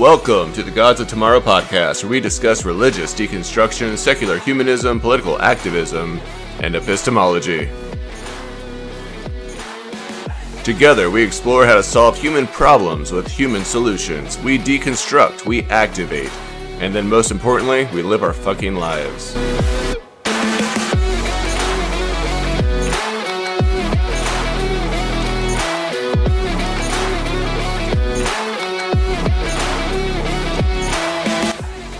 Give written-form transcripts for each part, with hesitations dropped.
Welcome to the Gods of Tomorrow podcast, where we discuss religious deconstruction, secular humanism, political activism, and epistemology. Together, we explore how to solve human problems with human solutions. We deconstruct, we activate, and then most importantly, we live our fucking lives.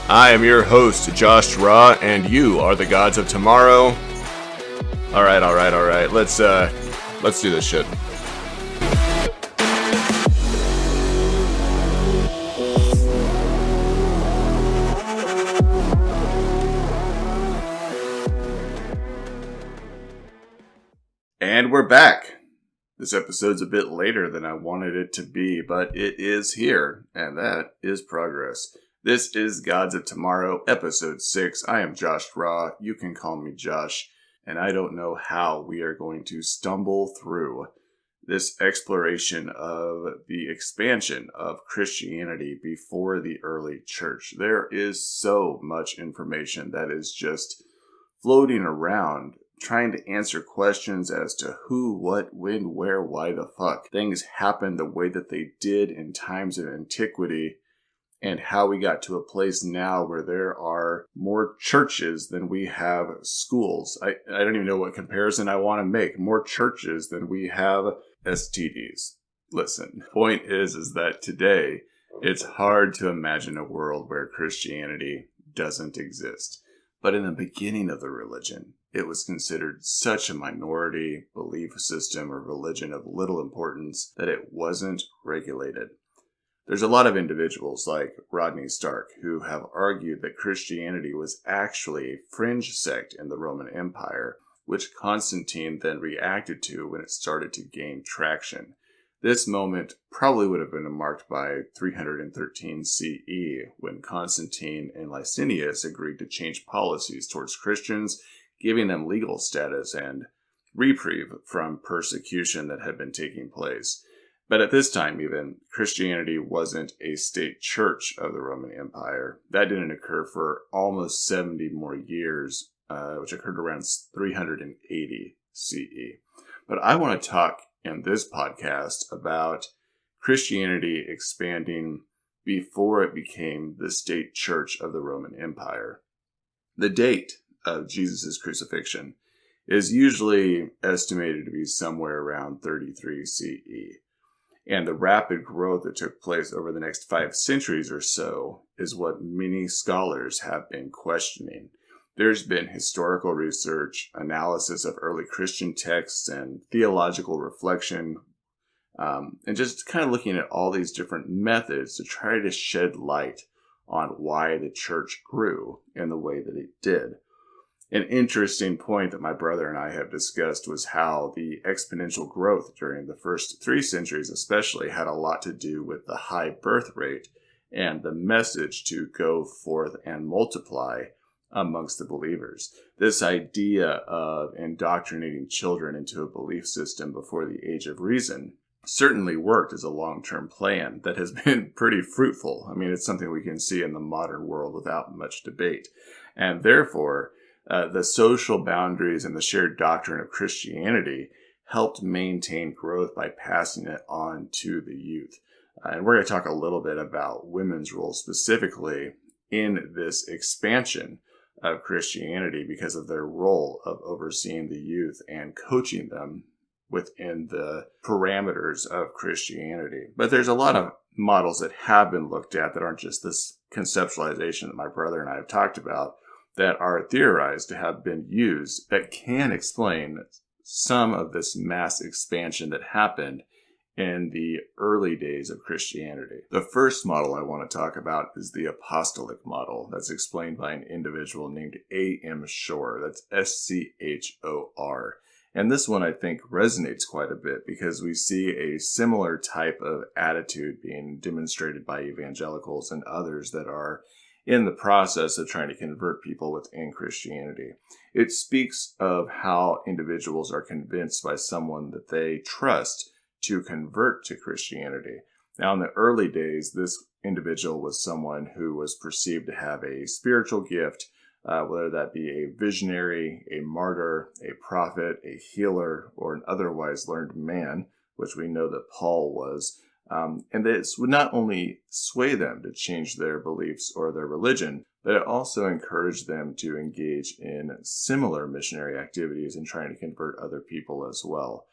I am your host, Josh Raw, and you are the Gods of Tomorrow. All right. Let's do this shit. And we're back. This episode's a bit later than I wanted it to be, but it is here, and that is progress. This is Gods of Tomorrow, Episode 6. I am Josh Raw. You can call me Josh. And I don't know how we are going to stumble through this exploration of the expansion of Christianity before the early church. There is so much information that is just floating around, trying to answer questions as to who, what, when, where, why the fuck things happened the way that they did in times of antiquity. And how we got to a place now where there are more churches than we have schools. I don't even know what comparison I want to make. More churches than we have STDs. Listen, point is that today it's hard to imagine a world where Christianity doesn't exist. But in the beginning of the religion, it was considered such a minority belief system or religion of little importance that it wasn't regulated. There's a lot of individuals like Rodney Stark who have argued that Christianity was actually a fringe sect in the Roman Empire, which Constantine then reacted to when it started to gain traction. This moment probably would have been marked by 313 CE, when Constantine and Licinius agreed to change policies towards Christians, giving them legal status and reprieve from persecution that had been taking place. But at this time, even, Christianity wasn't a state church of the Roman Empire. That didn't occur for almost 70 more years, which occurred around 380 CE. But I want to talk in this podcast about Christianity expanding before it became the state church of the Roman Empire. The date of Jesus' crucifixion is usually estimated to be somewhere around 33 CE. And the rapid growth that took place over the next 5 centuries or so is what many scholars have been questioning. There's been historical research, analysis of early Christian texts, and theological reflection, and just kind of looking at all these different methods to try to shed light on why the church grew in the way that it did. An interesting point that my brother and I have discussed was how the exponential growth during the first 3 centuries especially had a lot to do with the high birth rate and the message to go forth and multiply amongst the believers. This idea of indoctrinating children into a belief system before the age of reason certainly worked as a long-term plan that has been pretty fruitful. I mean, it's something we can see in the modern world without much debate. And therefore, the social boundaries and the shared doctrine of Christianity helped maintain growth by passing it on to the youth. And we're going to talk a little bit about women's role specifically in this expansion of Christianity because of their role of overseeing the youth and coaching them within the parameters of Christianity. But there's a lot of models that have been looked at that aren't just this conceptualization that my brother and I have talked about, that are theorized to have been used that can explain some of this mass expansion that happened in the early days of Christianity. The first model I want to talk about is the Apostolic Model. That's explained by an individual named A.M. Shore. That's S-C-H-O-R. And this one, I think, resonates quite a bit because we see a similar type of attitude being demonstrated by evangelicals and others that are in the process of trying to convert people within Christianity. It speaks of how individuals are convinced by someone that they trust to convert to Christianity. Now, in the early days, this individual was someone who was perceived to have a spiritual gift, whether that be a visionary, a martyr, a prophet, a healer, or an otherwise learned man, which we know that Paul was. And this would not only sway them to change their beliefs or their religion, but it also encouraged them to engage in similar missionary activities and trying to convert other people as well.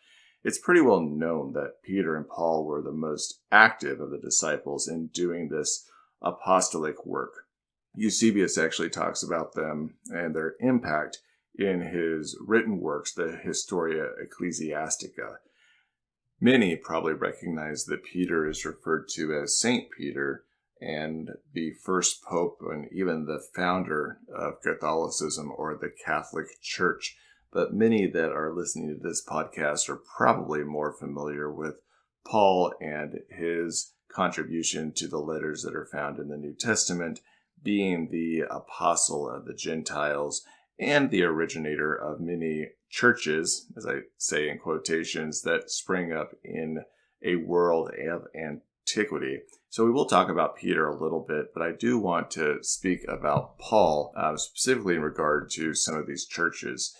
It's pretty well known that Peter and Paul were the most active of the disciples in doing this apostolic work. Eusebius actually talks about them and their impact in his written works, the Historia Ecclesiastica. Many probably recognize that Peter is referred to as Saint Peter, and the first pope and even the founder of Catholicism or the Catholic Church. But many that are listening to this podcast are probably more familiar with Paul and his contribution to the letters that are found in the New Testament, being the apostle of the Gentiles and the originator of many churches, as I say in quotations, that sprang up in a world of antiquity. So we will talk about Peter a little bit, but I do want to speak about Paul, specifically in regard to some of these churches.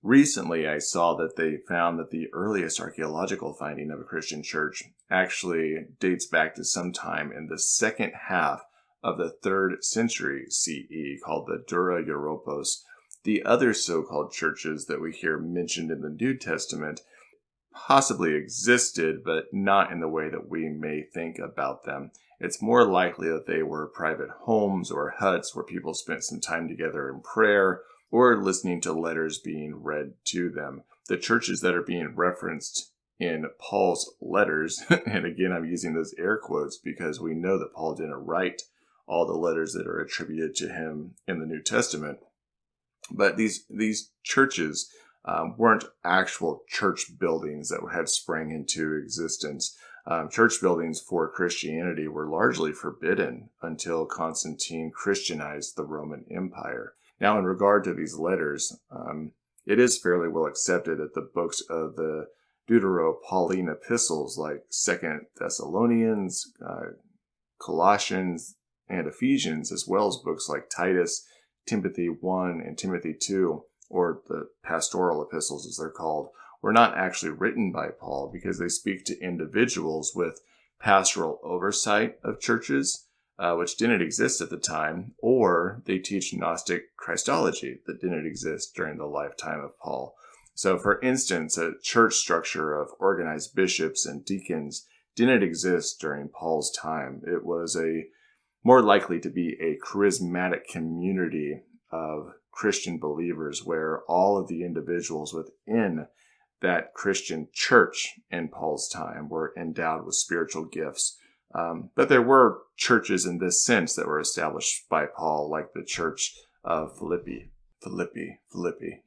Recently, I saw that they found that the earliest archaeological finding of a Christian church actually dates back to sometime in the second half of the 3rd century CE, called the Dura Europos. The other so-called churches that we hear mentioned in the New Testament possibly existed, but not in the way that we may think about them. It's more likely that they were private homes or huts where people spent some time together in prayer or listening to letters being read to them. The churches that are being referenced in Paul's letters, and again, I'm using those air quotes because we know that Paul didn't write all the letters that are attributed to him in the New Testament. But these churches weren't actual church buildings that had sprang into existence. Church buildings for Christianity were largely forbidden until Constantine Christianized the Roman Empire. Now, in regard to these letters, it is fairly well accepted that the books of the Deutero-Pauline epistles like 2 Thessalonians, Colossians, and Ephesians, as well as books like Titus, Timothy 1, and Timothy 2, or the pastoral epistles as they're called, were not actually written by Paul because they speak to individuals with pastoral oversight of churches, which didn't exist at the time, or they teach Gnostic Christology that didn't exist during the lifetime of Paul. So, for instance, a church structure of organized bishops and deacons didn't exist during Paul's time. It was more likely to be a charismatic community of Christian believers where all of the individuals within that Christian church in Paul's time were endowed with spiritual gifts. But there were churches in this sense that were established by Paul, like the church of Philippi.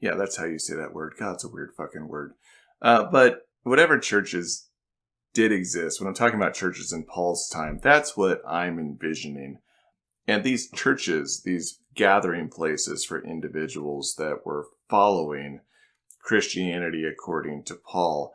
Yeah, that's how you say that word. God, it's a weird fucking word. But whatever churches did exist, when I'm talking about churches in Paul's time, that's what I'm envisioning. And these churches, these gathering places for individuals that were following Christianity according to Paul,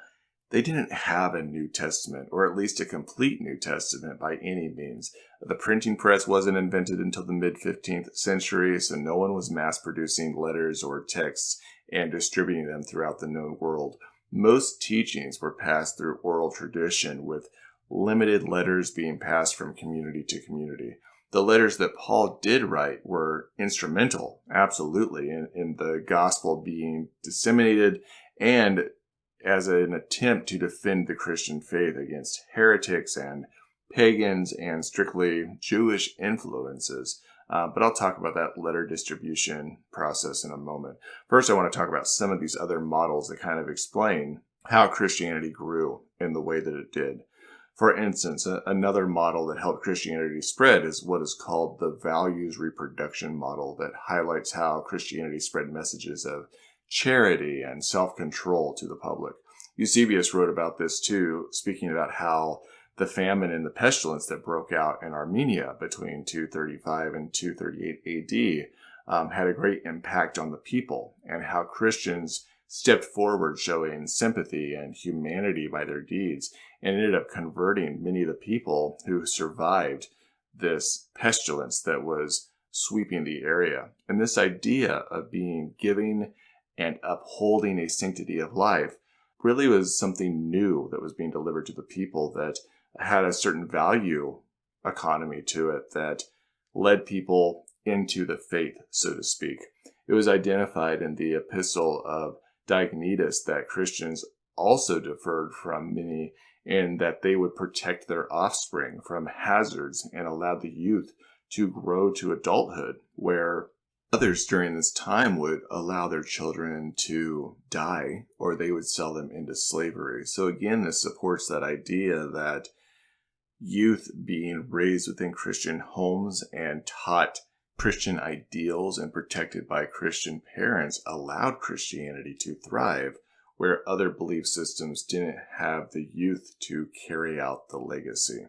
they didn't have a New Testament, or at least a complete New Testament by any means. The printing press wasn't invented until the mid-15th century, so no one was mass-producing letters or texts and distributing them throughout the known world. Most teachings were passed through oral tradition, with limited letters being passed from community to community. The letters that Paul did write were instrumental, absolutely, in the gospel being disseminated and as an attempt to defend the Christian faith against heretics and pagans and strictly Jewish influences. But I'll talk about that letter distribution process in a moment. First, I want to talk about some of these other models that kind of explain how Christianity grew in the way that it did. For instance, another model that helped Christianity spread is what is called the Values Reproduction Model, that highlights how Christianity spread messages of charity and self-control to the public. Eusebius wrote about this too, speaking about how the famine and the pestilence that broke out in Armenia between 235 and 238 AD had a great impact on the people, and how Christians stepped forward showing sympathy and humanity by their deeds, and ended up converting many of the people who survived this pestilence that was sweeping the area. And this idea of being giving and upholding a sanctity of life really was something new that was being delivered to the people that had a certain value economy to it that led people into the faith, so to speak. It was identified in the epistle of Ignatius that Christians also differed from many in that they would protect their offspring from hazards and allow the youth to grow to adulthood, where others during this time would allow their children to die or they would sell them into slavery. So again, this supports that idea that youth being raised within Christian homes and taught Christian ideals and protected by Christian parents allowed Christianity to thrive, where other belief systems didn't have the youth to carry out the legacy.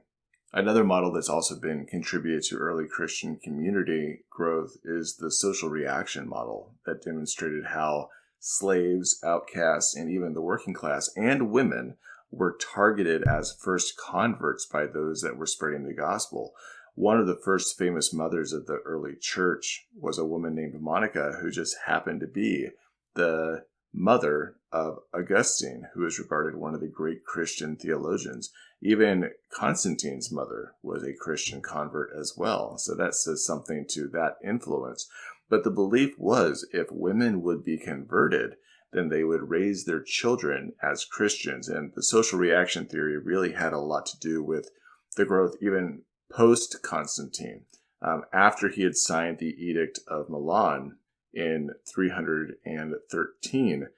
Another model that's also been contributed to early Christian community growth is the social reaction model that demonstrated how slaves, outcasts, and even the working class and women were targeted as first converts by those that were spreading the gospel. One of the first famous mothers of the early church was a woman named Monica, who just happened to be the mother of Augustine, who is regarded one of the great Christian theologians. Even Constantine's mother was a Christian convert as well. So that says something to that influence. But the belief was if women would be converted, then they would raise their children as Christians. And the social reaction theory really had a lot to do with the growth even post-Constantine. After he had signed the Edict of Milan in 313,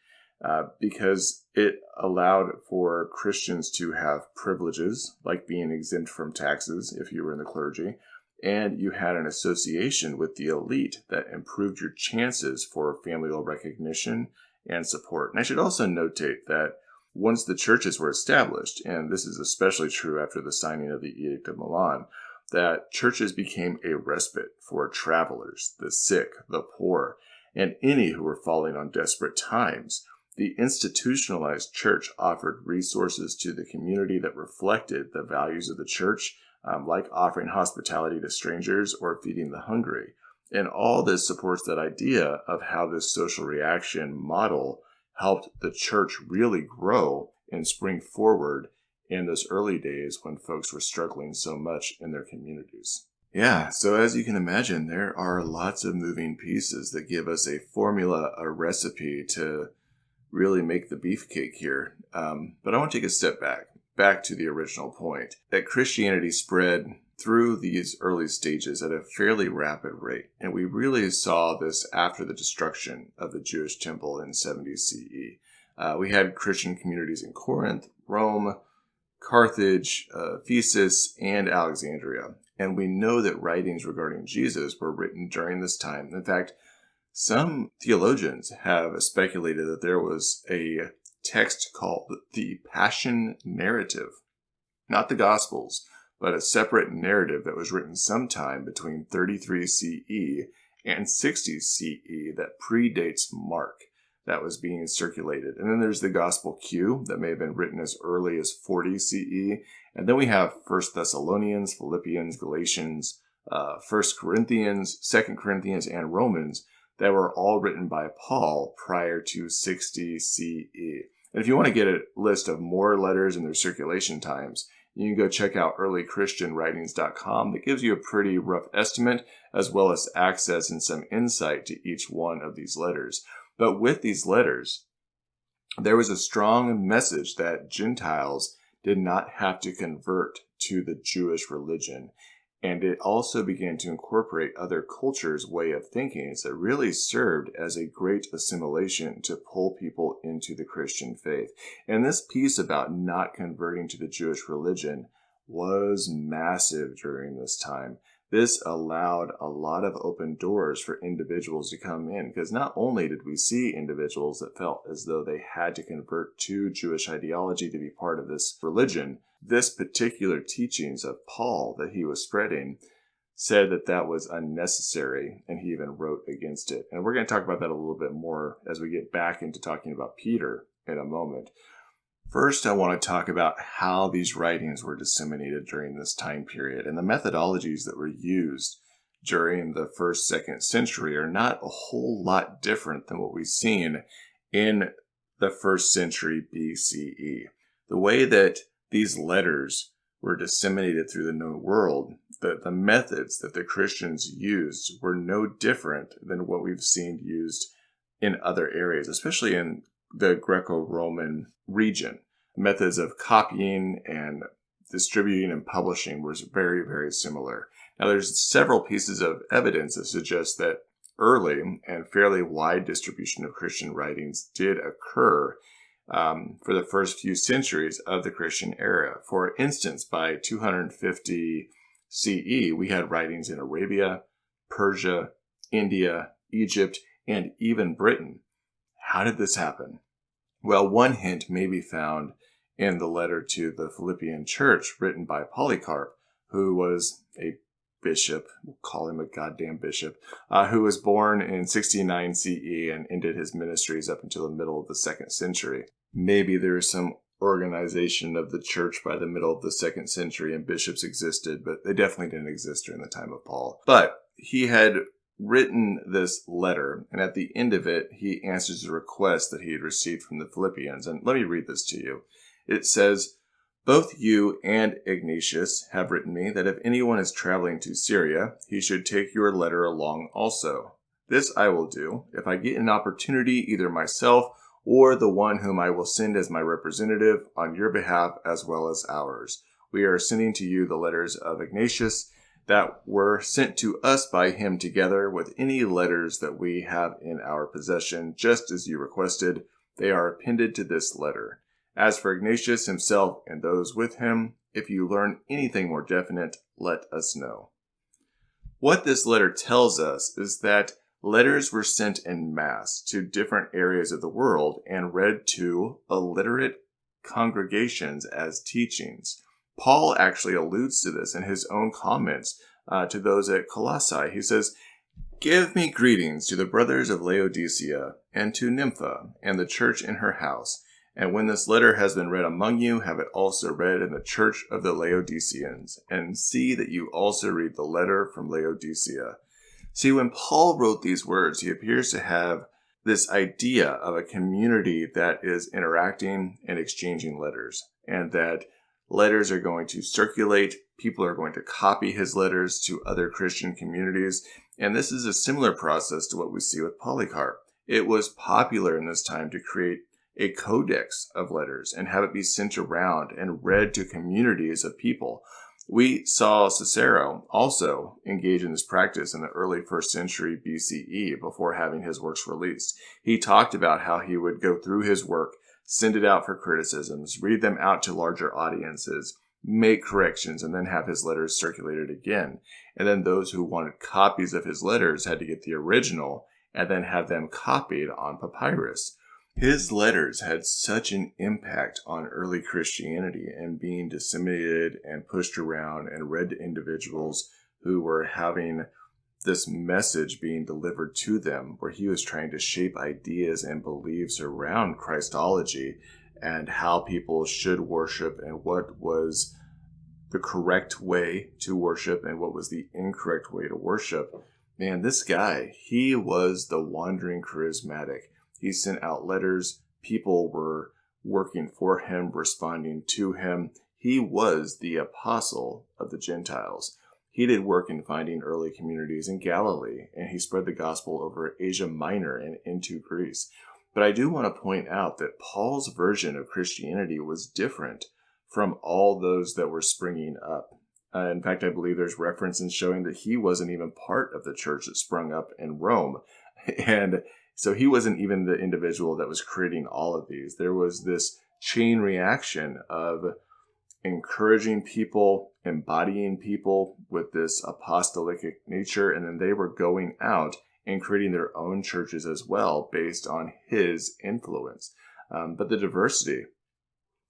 because it allowed for Christians to have privileges, like being exempt from taxes if you were in the clergy, and you had an association with the elite that improved your chances for familial recognition and support. And I should also notate that once the churches were established, and this is especially true after the signing of the Edict of Milan, that churches became a respite for travelers, the sick, the poor, and any who were falling on desperate times. The institutionalized church offered resources to the community that reflected the values of the church, like offering hospitality to strangers or feeding the hungry. And all this supports that idea of how this social reaction model helped the church really grow and spring forward in those early days when folks were struggling so much in their communities. Yeah, so as you can imagine, there are lots of moving pieces that give us a formula, a recipe to really make the beefcake here. But I want to take a step back to the original point, that Christianity spread through these early stages at a fairly rapid rate. And we really saw this after the destruction of the Jewish temple in 70 CE. We had Christian communities in Corinth, Rome, Carthage, Ephesus, and Alexandria. And we know that writings regarding Jesus were written during this time. In fact, some theologians have speculated that there was a text called the Passion Narrative, not the Gospels, but a separate narrative that was written sometime between 33 CE and 60 CE that predates Mark, that was being circulated. And then there's the Gospel Q that may have been written as early as 40 CE. And then we have 1 Thessalonians, Philippians, Galatians, 1 Corinthians, 2 Corinthians, and Romans that were all written by Paul prior to 60 CE. And if you want to get a list of more letters and their circulation times, you can go check out earlychristianwritings.com. That gives you a pretty rough estimate, as well as access and some insight to each one of these letters. But with these letters, there was a strong message that Gentiles did not have to convert to the Jewish religion. And it also began to incorporate other cultures' way of thinking. So it really served as a great assimilation to pull people into the Christian faith. And this piece about not converting to the Jewish religion was massive during this time. This allowed a lot of open doors for individuals to come in, because not only did we see individuals that felt as though they had to convert to Jewish ideology to be part of this religion, this particular teachings of Paul that he was spreading said that that was unnecessary, and he even wrote against it. And we're going to talk about that a little bit more as we get back into talking about Peter in a moment. First, I want to talk about how these writings were disseminated during this time period, and the methodologies that were used during the 1st, 2nd century are not a whole lot different than what we've seen in the 1st century BCE. The way that these letters were disseminated through the known world, the methods that the Christians used were no different than what we've seen used in other areas, especially in the Greco-Roman region. Methods of copying and distributing and publishing was very, very similar. Now, there's several pieces of evidence that suggest that early and fairly wide distribution of Christian writings did occur for the first few centuries of the Christian era. For instance, by 250 CE, we had writings in Arabia, Persia, India, Egypt, and even Britain. How did this happen? Well, one hint may be found in the letter to the Philippian church written by Polycarp, who was a bishop, we'll call him a goddamn bishop, who was born in 69 CE and ended his ministries up until the middle of the 2nd century. Maybe there is some organization of the church by the middle of the 2nd century and bishops existed, but they definitely didn't exist during the time of Paul. But he had written this letter, and at the end of it, he answers a request that he had received from the Philippians. And let me read this to you. It says, "Both you and Ignatius have written me that if anyone is traveling to Syria, he should take your letter along also. This I will do, if I get an opportunity, either myself or the one whom I will send as my representative on your behalf as well as ours. We are sending to you the letters of Ignatius that were sent to us by him together with any letters that we have in our possession, just as you requested. They are appended to this letter. As for Ignatius himself and those with him, if you learn anything more definite, let us know." What this letter tells us is that letters were sent en masse to different areas of the world and read to illiterate congregations as teachings. Paul actually alludes to this in his own comments to those at Colossae. He says, "Give me greetings to the brothers of Laodicea and to Nympha and the church in her house. And when this letter has been read among you, have it also read in the church of the Laodiceans. And see that you also read the letter from Laodicea." See, when Paul wrote these words, he appears to have this idea of a community that is interacting and exchanging letters, and that letters are going to circulate. People are going to copy his letters to other Christian communities. And this is a similar process to what we see with Polycarp. It was popular in this time to create a codex of letters and have it be sent around and read to communities of people. We saw Cicero also engage in this practice in the early 1st century BCE before having his works released. He talked about how he would go through his work, send it out for criticisms, read them out to larger audiences, make corrections, and then have his letters circulated again. And then those who wanted copies of his letters had to get the original and then have them copied on papyrus. His letters had such an impact on early Christianity and being disseminated and pushed around and read to individuals who were having this message being delivered to them, where he was trying to shape ideas and beliefs around Christology and how people should worship and what was the correct way to worship and what was the incorrect way to worship. Man, this guy, he was the wandering charismatic. He sent out letters. People were working for him, responding to him. He was the apostle of the Gentiles. He did work in finding early communities in Galilee, and he spread the gospel over Asia Minor and into Greece. But I do want to point out that Paul's version of Christianity was different from all those that were springing up. In fact, I believe there's references showing that he wasn't even part of the church that sprung up in Rome. And so he wasn't even the individual that was creating all of these. There was this chain reaction of encouraging people, embodying people with this apostolic nature, and then they were going out and creating their own churches as well based on his influence. But the diversity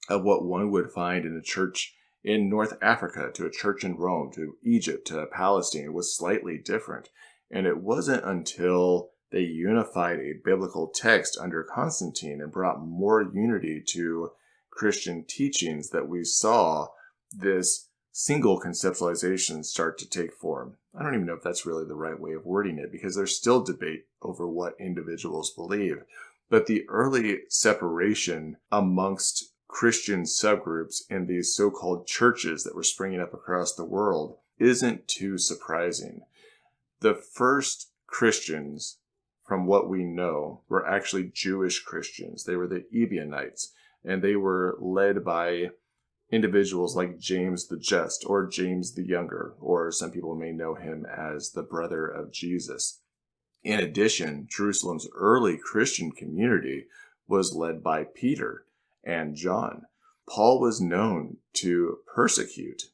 of what one would find in a church in North Africa to a church in Rome to Egypt to Palestine was slightly different. And it wasn't until they unified a biblical text under Constantine and brought more unity to Christian teachings that we saw this single conceptualization start to take form. I don't even know if that's really the right way of wording it, because there's still debate over what individuals believe. But the early separation amongst Christian subgroups in these so-called churches that were springing up across the world isn't too surprising. The first Christians, from what we know, were actually Jewish Christians. They were the Ebionites, and they were led by individuals like James the Just, or James the Younger, or some people may know him as the brother of Jesus. In addition, Jerusalem's early Christian community was led by Peter and John. Paul was known to persecute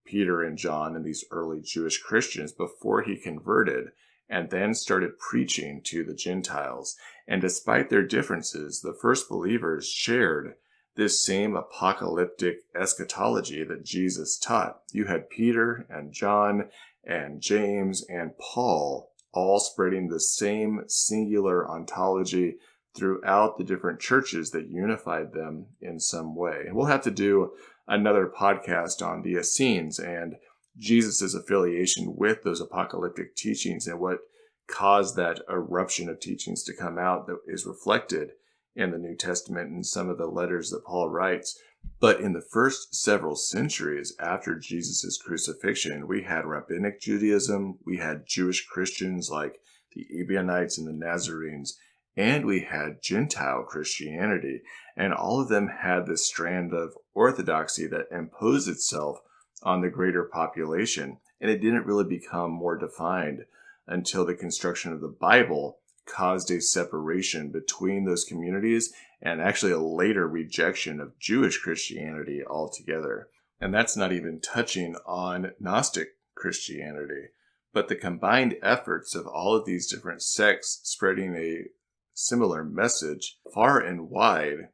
Peter and John and these early Jewish Christians before he converted, and then started preaching to the Gentiles. And despite their differences, the first believers shared this same apocalyptic eschatology that Jesus taught. You had Peter and John and James and Paul all spreading the same singular ontology throughout the different churches that unified them in some way. We'll have to do another podcast on the Essenes and Jesus' affiliation with those apocalyptic teachings and what caused that eruption of teachings to come out that is reflected in the New Testament and some of the letters that Paul writes. But in the first several centuries after Jesus' crucifixion, we had Rabbinic Judaism, we had Jewish Christians like the Ebionites and the Nazarenes, and we had Gentile Christianity. And all of them had this strand of orthodoxy that imposed itself on the greater population. And it didn't really become more defined until the construction of the Bible caused a separation between those communities and actually a later rejection of Jewish Christianity altogether. And that's not even touching on Gnostic Christianity. But the combined efforts of all of these different sects spreading a similar message far and wide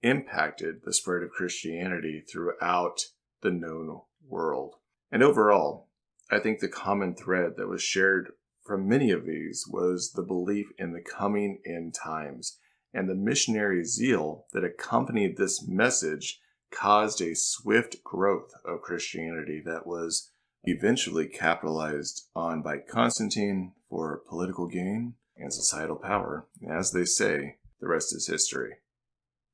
impacted the spread of Christianity throughout the known world. And overall, I think the common thread that was shared from many of these was the belief in the coming end times, and the missionary zeal that accompanied this message caused a swift growth of Christianity that was eventually capitalized on by Constantine for political gain and societal power. As they say, the rest is history.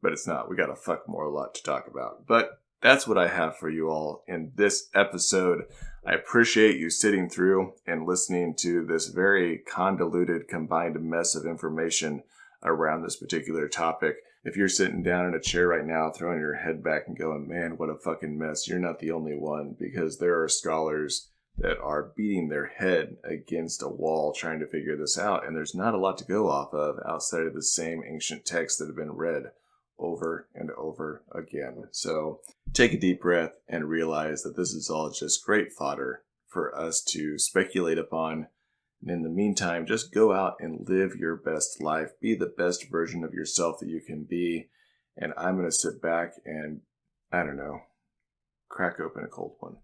But it's not. We got a fuck more lot to talk about. But that's what I have for you all in this episode. I appreciate you sitting through and listening to this very convoluted, combined mess of information around this particular topic. If you're sitting down in a chair right now, throwing your head back and going, man, what a fucking mess, you're not the only one, because there are scholars that are beating their head against a wall trying to figure this out, and there's not a lot to go off of outside of the same ancient texts that have been read over and over again. So take a deep breath and realize that this is all just great fodder for us to speculate upon. And in the meantime, just go out and live your best life. Be the best version of yourself that you can be. And I'm going to sit back and, I don't know, crack open a cold one.